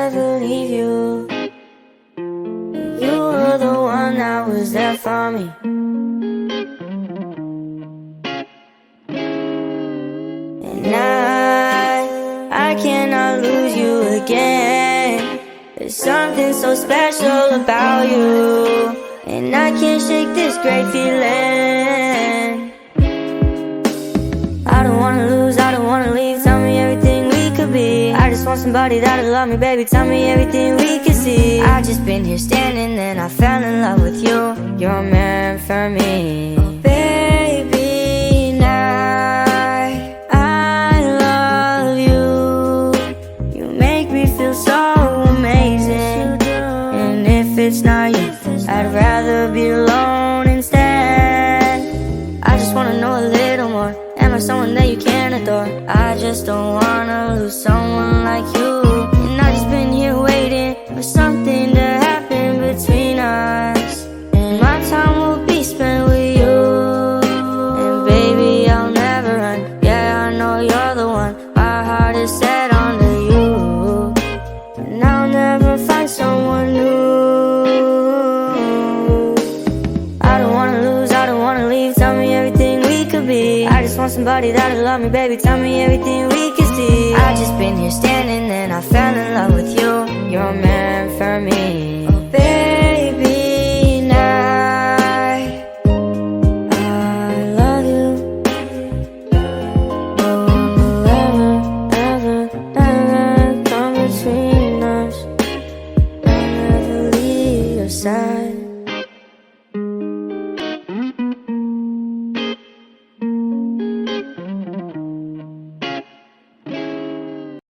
never leave you. You were the one that was there for me. And I cannot lose you again. There's something so special about you, and I can't shake this great feeling. I don't wanna lose, I don't wanna leave. Tell me everything we could be. I just want somebody that'll love me, baby. Tell me everything we can see. I've just been here standing, then I fell in love with you. You're meant for me. Oh, baby, now I love you. You make me feel so amazing. And if it's not you, I'd rather be alone instead. I just wanna know a little more. Am I someone that you can adore? I just don't wanna lose someone like you. And I've just been here waiting for something to happen between us, and my time will be spent with you. And baby, I'll never run. Yeah, I know you're the one. My heart is set onto you, and I'll never find someone new. I don't wanna lose, I don't wanna leave. Tell me everything we could be. I just want somebody that'll love me, baby. Tell me everything